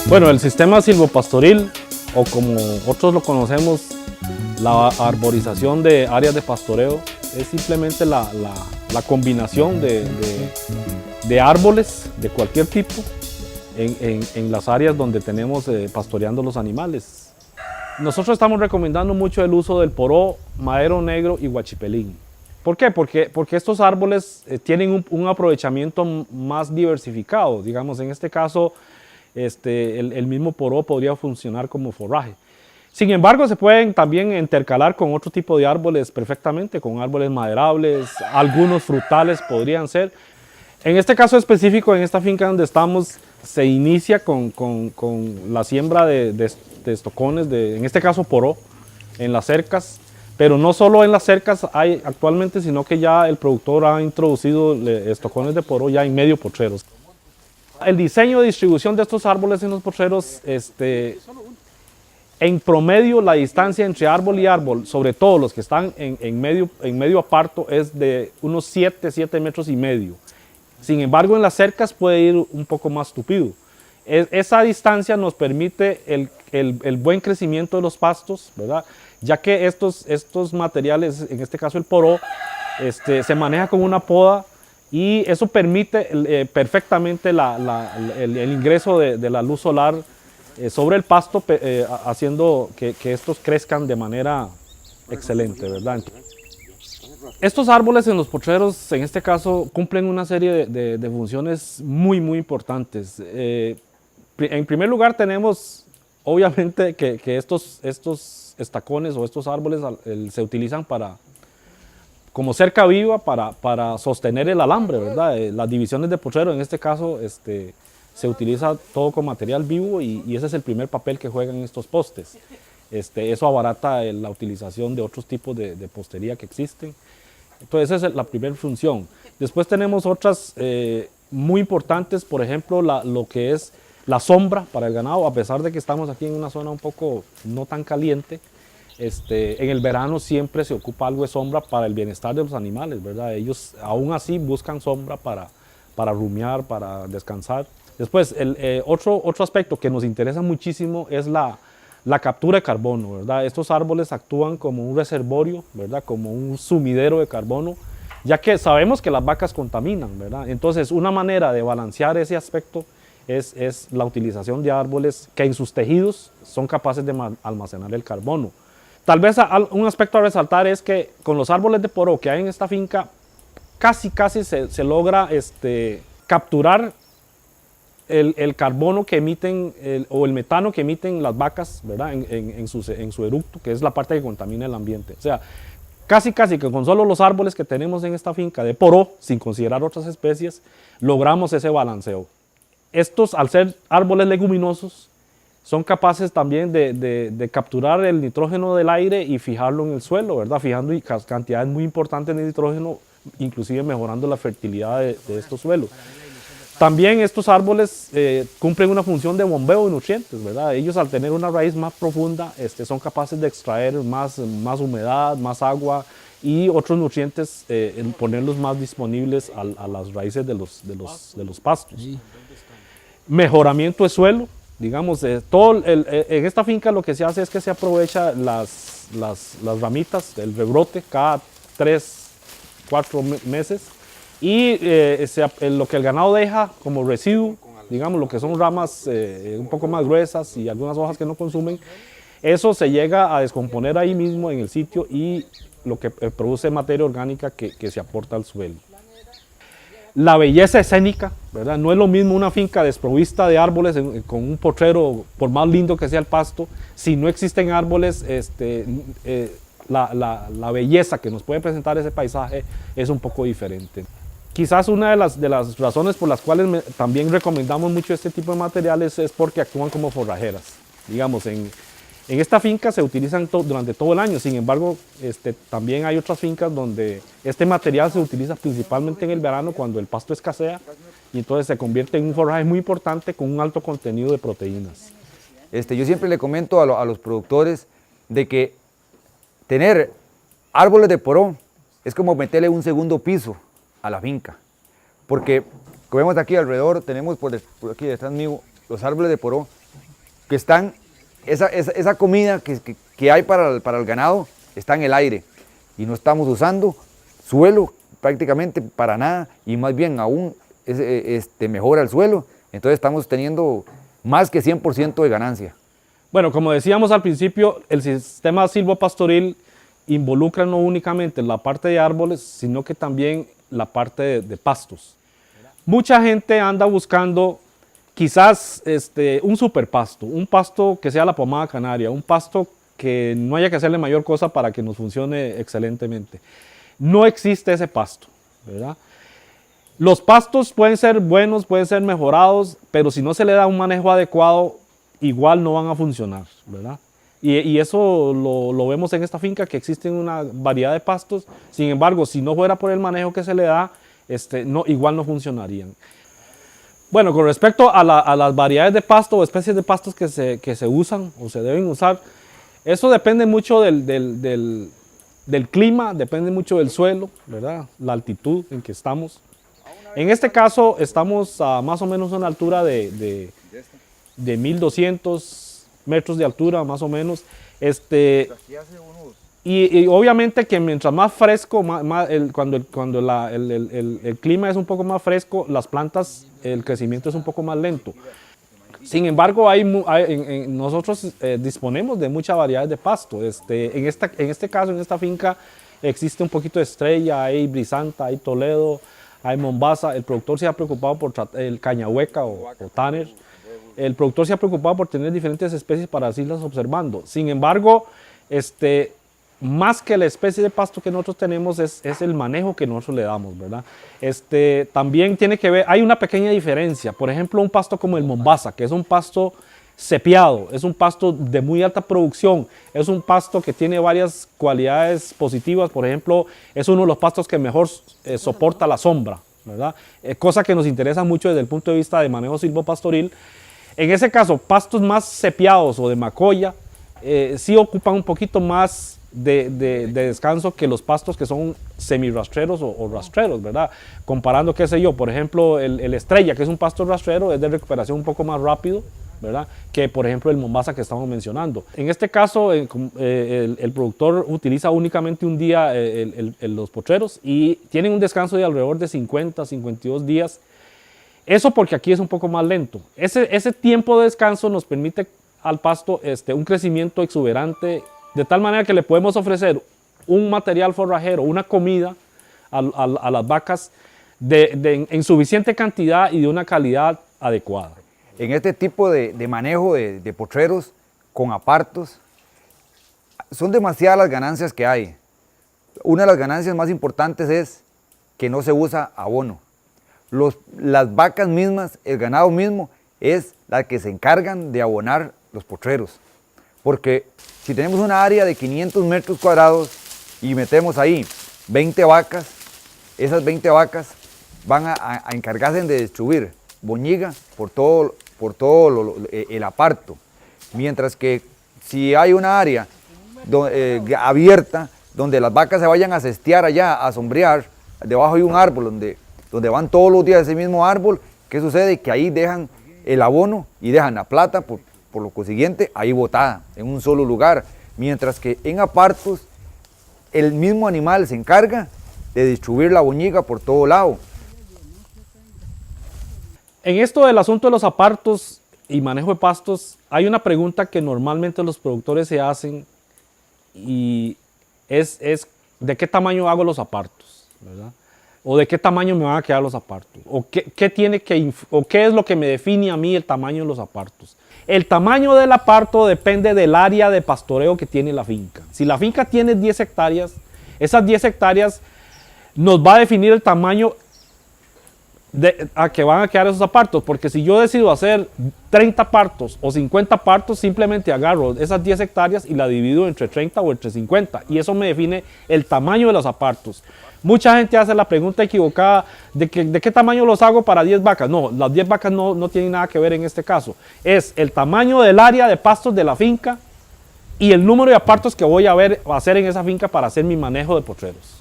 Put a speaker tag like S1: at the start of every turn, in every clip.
S1: Bueno, el sistema silvopastoril, o como otros lo conocemos, la arborización de áreas de pastoreo, es simplemente la combinación de árboles de cualquier tipo en las áreas donde tenemos pastoreando los animales. Nosotros estamos recomendando mucho el uso del poró, madero negro y huachipelín. ¿Por qué? Porque estos árboles tienen un aprovechamiento más diversificado. Digamos, en este caso, el mismo poró podría funcionar como forraje. Sin embargo, se pueden también intercalar con otro tipo de árboles perfectamente, con árboles maderables, algunos frutales podrían ser. En este caso específico, en esta finca donde estamos, se inicia con la siembra de estocones, en este caso poró, en las cercas. Pero no solo en las cercas hay actualmente, sino que ya el productor ha introducido estocones de poró ya en medio potreros. El diseño de distribución de estos árboles en los potreros, en promedio la distancia entre árbol y árbol, sobre todo los que están en medio aparto, es de unos 7 metros y medio. Sin embargo, en las cercas puede ir un poco más tupido. Esa distancia nos permite el buen crecimiento de los pastos, ¿verdad? Ya que estos materiales, en este caso el poró, se maneja con una poda y eso permite perfectamente el ingreso de la luz solar sobre el pasto, haciendo que estos crezcan de manera excelente, ¿verdad? Estos árboles en los potreros, en este caso, cumplen una serie de funciones muy importantes. En primer lugar, tenemos, obviamente, que estos estacones o estos árboles se utilizan como cerca viva para sostener el alambre, ¿verdad? Las divisiones de potrero, en este caso, se utiliza todo con material vivo y ese es el primer papel que juegan estos postes. Eso abarata la utilización de otros tipos de postería que existen. Entonces esa es la primera función. Después tenemos otras muy importantes, por ejemplo, lo que es la sombra para el ganado, a pesar de que estamos aquí en una zona un poco no tan caliente. En el verano siempre se ocupa algo de sombra para el bienestar de los animales, ¿verdad? Ellos aún así buscan sombra para rumiar, para descansar. Después, otro aspecto que nos interesa muchísimo es la captura de carbono, ¿verdad? Estos árboles actúan como un reservorio, ¿verdad? Como un sumidero de carbono, ya que sabemos que las vacas contaminan, ¿verdad? Entonces, una manera de balancear ese aspecto es la utilización de árboles que en sus tejidos son capaces de almacenar el carbono. Tal vez un aspecto a resaltar es que con los árboles de poró que hay en esta finca, casi se logra capturar el carbono que emiten o el metano que emiten las vacas, ¿verdad? en su eructo, que es la parte que contamina el ambiente. O sea, casi que con solo los árboles que tenemos en esta finca de poró, sin considerar otras especies, logramos ese balanceo. Estos, al ser árboles leguminosos, son capaces también de capturar el nitrógeno del aire y fijarlo en el suelo, ¿verdad? Fijando cantidades muy importantes de nitrógeno, inclusive mejorando la fertilidad de estos suelos. También estos árboles cumplen una función de bombeo de nutrientes, ¿verdad? Ellos, al tener una raíz más profunda, son capaces de extraer más humedad, más agua y otros nutrientes, ponerlos más disponibles a las raíces de los pastos. Mejoramiento de suelo, digamos, en esta finca lo que se hace es que se aprovecha las ramitas, el rebrote, cada 3-4 meses. Y lo que el ganado deja como residuo, digamos lo que son ramas un poco más gruesas y algunas hojas que no consumen, eso se llega a descomponer ahí mismo en el sitio y lo que produce materia orgánica que se aporta al suelo. La belleza escénica, ¿verdad? No es lo mismo una finca desprovista de árboles con un potrero, por más lindo que sea el pasto, si no existen árboles, la belleza que nos puede presentar ese paisaje es un poco diferente. Quizás una de las razones por las cuales también recomendamos mucho este tipo de materiales es porque actúan como forrajeras. Digamos, en esta finca se utilizan durante todo el año, sin embargo, también hay otras fincas donde este material se utiliza principalmente en el verano cuando el pasto escasea y entonces se convierte en un forraje muy importante con un alto contenido de proteínas.
S2: Yo siempre le comento a los productores de que tener árboles de poró es como meterle un segundo piso a la finca, porque como vemos aquí alrededor, tenemos por aquí detrás mío los árboles de poró que están, esa comida que hay para el ganado está en el aire y no estamos usando suelo prácticamente para nada y más bien aún mejora el suelo, entonces estamos teniendo más que 100% de ganancia.
S1: Bueno, como decíamos al principio, el sistema silvopastoril involucra no únicamente la parte de árboles, sino que también la parte de pastos. Mucha gente anda buscando quizás un superpasto, un pasto que sea la pomada canaria, un pasto que no haya que hacerle mayor cosa para que nos funcione excelentemente. No existe ese pasto, ¿verdad? Los pastos pueden ser buenos, pueden ser mejorados, pero si no se le da un manejo adecuado, igual no van a funcionar, ¿verdad? Y eso lo vemos en esta finca, que existen una variedad de pastos. Sin embargo, si no fuera por el manejo que se le da, igual no funcionarían. Bueno, con respecto a las variedades de pasto o especies de pastos que se usan o se deben usar, eso depende mucho del clima, depende mucho del suelo, ¿verdad? La altitud en que estamos. En este caso estamos a más o menos a una altura de 1200 metros de altura, más o menos. Y obviamente que mientras más fresco, cuando el clima es un poco más fresco, las plantas, el crecimiento es un poco más lento. Sin embargo, nosotros disponemos de muchas variedades de pasto. En este caso, en esta finca, existe un poquito de estrella, hay brisanta, hay toledo, hay mombasa. El productor se ha preocupado por el cañahueca o tanner. El productor se ha preocupado por tener diferentes especies para irlas observando. Sin embargo, más que la especie de pasto que nosotros tenemos es el manejo que nosotros le damos, ¿verdad? También tiene que ver, hay una pequeña diferencia. Por ejemplo, un pasto como el mombasa, que es un pasto cepiado, es un pasto de muy alta producción, es un pasto que tiene varias cualidades positivas. Por ejemplo, es uno de los pastos que mejor soporta la sombra, ¿verdad? Cosa que nos interesa mucho desde el punto de vista de manejo silvopastoril. En ese caso, pastos más cepiados o de macoya sí ocupan un poquito más de descanso que los pastos que son semirrastreros o rastreros, ¿verdad? Comparando, qué sé yo, por ejemplo, el estrella, que es un pasto rastrero, es de recuperación un poco más rápido, ¿verdad? Que por ejemplo el mombasa que estamos mencionando. En este caso, el productor utiliza únicamente un día los potreros y tienen un descanso de alrededor de 50, 52 días. Eso porque aquí es un poco más lento. Ese tiempo de descanso nos permite al pasto un crecimiento exuberante, de tal manera que le podemos ofrecer un material forrajero, una comida a las vacas en suficiente cantidad y de una calidad adecuada.
S2: En este tipo de manejo de potreros con apartos, son demasiadas las ganancias que hay. Una de las ganancias más importantes es que no se usa abono. Las vacas mismas, el ganado mismo, es la que se encargan de abonar los potreros. Porque si tenemos una área de 500 metros cuadrados y metemos ahí 20 vacas, esas 20 vacas van a encargarse de distribuir boñiga por todo el aparto. Mientras que si hay una área abierta donde las vacas se vayan a cestear allá, a sombrear, debajo de un árbol donde van todos los días ese mismo árbol, ¿qué sucede? Que ahí dejan el abono y dejan la plata, por lo consiguiente, ahí botada, en un solo lugar. Mientras que en apartos, el mismo animal se encarga de distribuir la boñiga por todo lado.
S1: En esto del asunto de los apartos y manejo de pastos, hay una pregunta que normalmente los productores se hacen y es ¿de qué tamaño hago los apartos? ¿Verdad? ¿O de qué tamaño me van a quedar los apartos? ¿O qué es lo que me define a mí el tamaño de los apartos? El tamaño del aparto depende del área de pastoreo que tiene la finca. Si la finca tiene 10 hectáreas, esas 10 hectáreas nos va a definir el tamaño a que van a quedar esos apartos, porque si yo decido hacer 30 partos o 50 partos, simplemente agarro esas 10 hectáreas y la divido entre 30 o entre 50 y eso me define el tamaño de los apartos. Mucha gente hace la pregunta equivocada de qué tamaño los hago para 10 vacas. No, las 10 vacas no tienen nada que ver en este caso. Es el tamaño del área de pastos de la finca y el número de apartos que voy a hacer en esa finca para hacer mi manejo de potreros.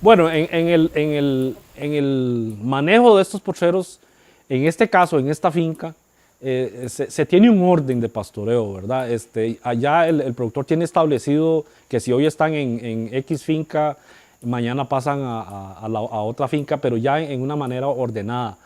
S1: Bueno, en el manejo de estos potreros, en este caso, en esta finca, se tiene un orden de pastoreo, ¿verdad? Allá el productor tiene establecido que si hoy están en X finca, mañana pasan a otra finca, pero ya en una manera ordenada.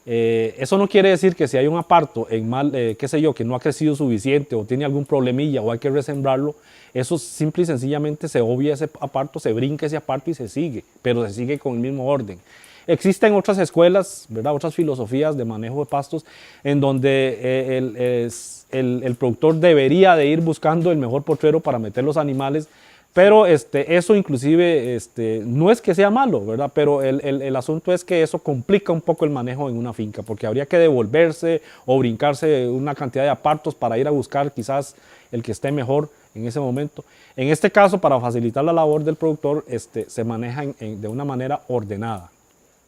S1: Eso no quiere decir que si hay un aparto en qué sé yo, que no ha crecido suficiente o tiene algún problemilla o hay que resembrarlo, eso simple y sencillamente se obvia ese aparto, se brinca ese aparto y se sigue, pero se sigue con el mismo orden. Existen otras escuelas, ¿verdad? Otras filosofías de manejo de pastos en donde el productor debería de ir buscando el mejor potrero para meter los animales, pero eso inclusive no es que sea malo, ¿verdad? Pero el asunto es que eso complica un poco el manejo en una finca, porque habría que devolverse o brincarse una cantidad de apartos para ir a buscar quizás el que esté mejor en ese momento. En este caso, para facilitar la labor del productor, se maneja de una manera ordenada.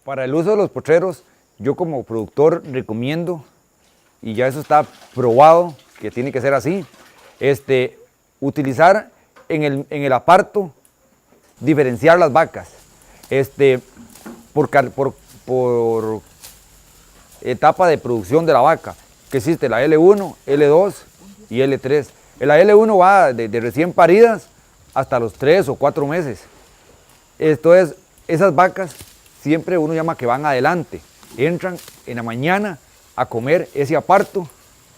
S2: Para el uso de los potreros, yo como productor recomiendo, y ya eso está probado, que tiene que ser así, utilizar en el aparto, diferenciar las vacas, por etapa de producción de la vaca, que existe la L1, L2 y L3. La L1 va de recién paridas hasta los 3 o 4 meses. Entonces, esas vacas siempre uno llama que van adelante, entran en la mañana a comer ese aparto,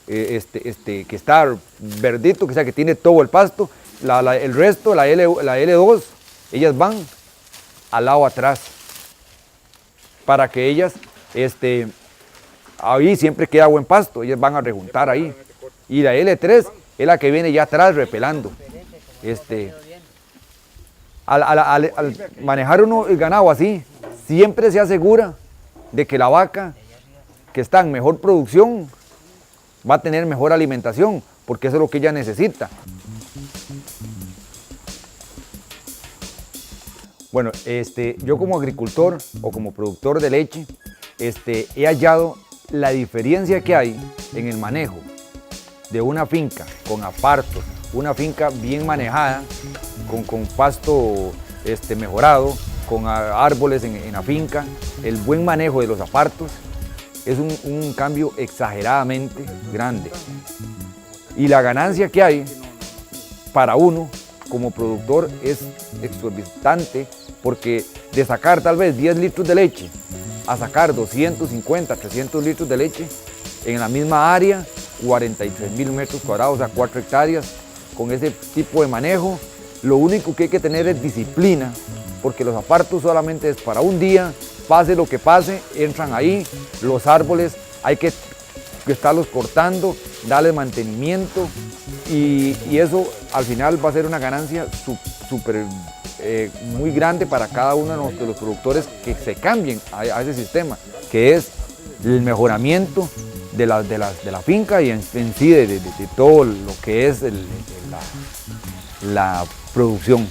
S2: que está verdito, que tiene todo el pasto. El resto, la L2, ellas van al lado atrás, para que ellas, ahí siempre queda buen pasto, ellas van a rejuntar ahí. Y la L3 es la que viene ya atrás repelando. Al manejar uno el ganado así, siempre se asegura de que la vaca que está en mejor producción va a tener mejor alimentación, porque eso es lo que ella necesita. Bueno, yo como agricultor o como productor de leche, he hallado la diferencia que hay en el manejo de una finca con apartos, una finca bien manejada, con pasto mejorado, con árboles en la finca, el buen manejo de los apartos, es un cambio exageradamente grande. Y la ganancia que hay para uno como productor es exorbitante, porque de sacar tal vez 10 litros de leche a sacar 250, 300 litros de leche en la misma área, 43.000 metros cuadrados, o sea 4 hectáreas, con ese tipo de manejo, lo único que hay que tener es disciplina, porque los apartos solamente es para un día, pase lo que pase, entran ahí, los árboles hay que estarlos cortando, darles mantenimiento, y eso al final va a ser una ganancia muy grande para cada uno de los productores que se cambien a ese sistema, que es el mejoramiento de la finca y en sí de todo lo que es la producción.